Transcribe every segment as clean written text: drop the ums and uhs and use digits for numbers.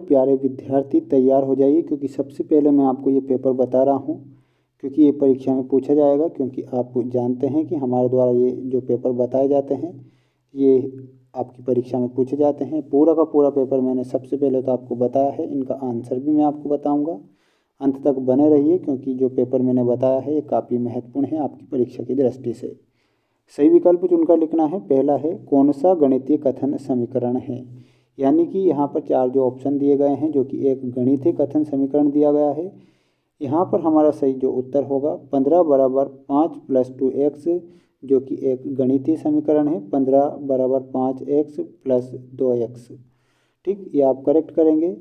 प्यारे विद्यार्थी तैयार हो जाइए, क्योंकि सबसे पहले मैं आपको ये पेपर बता रहा हूँ क्योंकि ये परीक्षा में पूछा जाएगा। क्योंकि आप जानते हैं कि हमारे द्वारा ये जो पेपर बताए जाते हैं ये आपकी परीक्षा में पूछे जाते हैं। पूरा का पूरा पेपर मैंने सबसे पहले तो आपको बताया है, इनका आंसर भी मैं आपको बताऊँगा। अंत तक बने रहिए, क्योंकि जो पेपर मैंने बताया है ये काफ़ी महत्वपूर्ण है आपकी परीक्षा की दृष्टि से। सही विकल्प चुनकर लिखना है। पहला है कौन सा गणितीय कथन समीकरण है, यानी कि यहाँ पर 4 जो ऑप्शन दिए गए हैं जो कि एक गणितीय कथन समीकरण दिया गया है। यहाँ पर हमारा सही जो उत्तर होगा 15 बराबर 5 प्लस 2x, जो कि एक गणितीय समीकरण है। 15 बराबर 5x प्लस 2x। ठीक, ये आप करेक्ट करेंगे।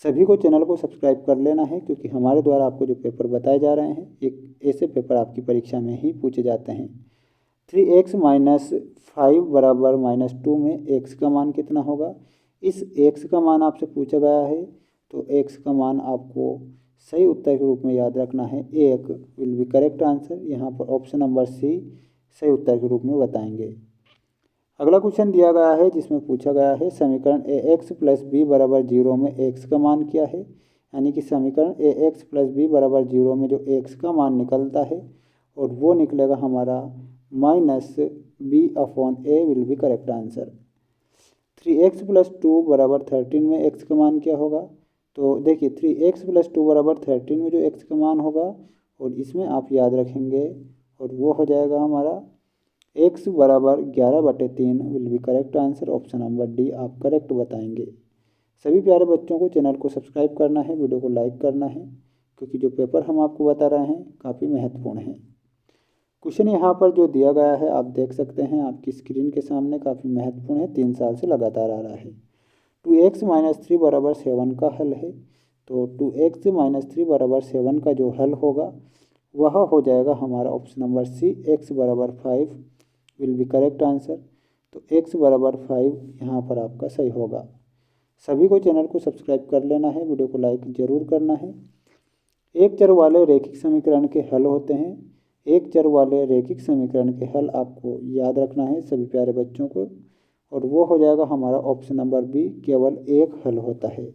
सभी को चैनल को सब्सक्राइब कर लेना है, क्योंकि हमारे द्वारा आपको जो पेपर बताए जा रहे हैं एक ऐसे पेपर आपकी परीक्षा में ही पूछे जाते हैं। 3x माइनस 5 बराबर -2 में x का मान कितना होगा। इस x का मान आपसे पूछा गया है, तो x का मान आपको सही उत्तर के रूप में याद रखना है। 1 विल बी करेक्ट आंसर। यहाँ पर ऑप्शन नंबर सी सही उत्तर के रूप में बताएंगे। अगला क्वेश्चन दिया गया है जिसमें पूछा गया है समीकरण ax प्लस बी बराबर 0 में x का मान क्या है। यानी कि समीकरण ax प्लस बी बराबर 0 में जो x का मान निकलता है और वो निकलेगा हमारा -b/a will be correct answer. 3x plus 2 बराबर 13 में x का मान क्या होगा। तो देखिए 3x प्लस 2 बराबर 13 में जो x का मान होगा और इसमें आप याद रखेंगे और वो हो जाएगा हमारा x बराबर 11/3 will be correct answer. Option number D आप करेक्ट बताएंगे। सभी प्यारे बच्चों को चैनल को सब्सक्राइब करना है, वीडियो को लाइक करना है, क्योंकि जो पेपर हम आपको बता रहे हैं काफ़ी महत्वपूर्ण है। क्वेश्चन यहाँ पर जो दिया गया है आप देख सकते हैं आपकी स्क्रीन के सामने, काफ़ी महत्वपूर्ण है, 3 साल से लगातार आ रहा है। 2x माइनस 3 बराबर 7 का हल है। तो 2x माइनस 3 बराबर 7 का जो हल होगा वह हो जाएगा हमारा ऑप्शन नंबर सी, x बराबर 5 विल बी करेक्ट आंसर। तो x बराबर 5 यहाँ पर आपका सही होगा। सभी को चैनल को सब्सक्राइब कर लेना है, वीडियो को लाइक ज़रूर करना है। एक चर वाले रैखिक समीकरण के हल होते हैं। एक चर वाले रैखिक समीकरण के हल आपको याद रखना है सभी प्यारे बच्चों को, और वो हो जाएगा हमारा ऑप्शन नंबर बी, केवल एक हल होता है।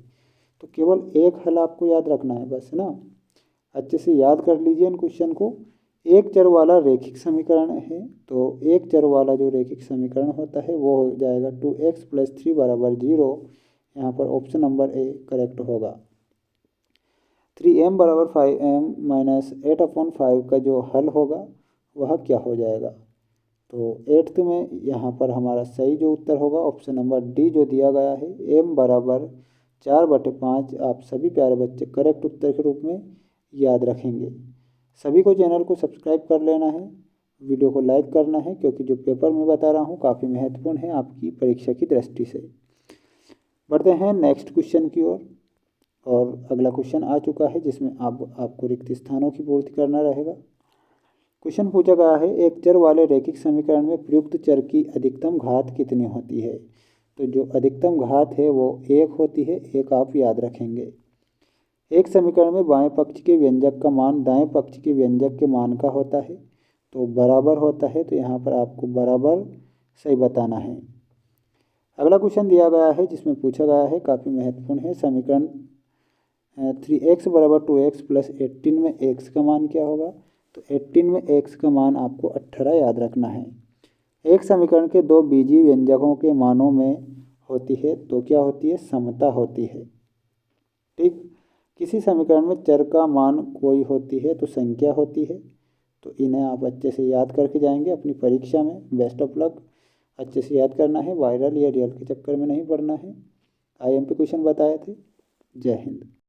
तो केवल एक हल आपको याद रखना है बस ना। अच्छे से याद कर लीजिए इन क्वेश्चन को। एक चर वाला रैखिक समीकरण है, तो एक चर वाला जो रैखिक समीकरण होता है वो हो जाएगा 2x प्लस 3 बराबर 0। यहाँ पर ऑप्शन नंबर ए करेक्ट होगा। 3m बराबर 5m माइनस 8/5 का जो हल होगा वह क्या हो जाएगा। तो 8th में यहाँ पर हमारा सही जो उत्तर होगा ऑप्शन नंबर डी जो दिया गया है, m बराबर 4/5। आप सभी प्यारे बच्चे करेक्ट उत्तर के रूप में याद रखेंगे। सभी को चैनल को सब्सक्राइब कर लेना है, वीडियो को लाइक करना है, क्योंकि जो पेपर मैं बता रहा हूँ काफ़ी महत्वपूर्ण है आपकी परीक्षा की दृष्टि से। बढ़ते हैं नेक्स्ट क्वेश्चन की ओर। और अगला क्वेश्चन आ चुका है जिसमें आपको रिक्त स्थानों की पूर्ति करना रहेगा। क्वेश्चन पूछा गया है एक चर वाले रैखिक समीकरण में प्रयुक्त चर की अधिकतम घात कितनी होती है। तो जो अधिकतम घात है वो 1 होती है, एक आप याद रखेंगे। एक समीकरण में बाएं पक्ष के व्यंजक का मान दाएं पक्ष के व्यंजक के मान का होता है, तो बराबर होता है, तो यहाँ पर आपको बराबर सही बताना है। अगला क्वेश्चन दिया गया है जिसमें पूछा गया है काफ़ी महत्वपूर्ण है, समीकरण 3x बराबर 2x प्लस 18 में x का मान क्या होगा। तो 18 में x का मान आपको 18 याद रखना है। एक समीकरण के दो बीजीय व्यंजकों के मानों में होती है तो क्या होती है, समता होती है। ठीक, किसी समीकरण में चर का मान कोई होती है तो संख्या होती है। तो इन्हें आप अच्छे से याद करके जाएंगे अपनी परीक्षा में। Best of luck. अच्छे से याद करना है, वायरल या रियल के चक्कर में नहीं पड़ना है। IMP क्वेश्चन बताए थे। जय हिंद।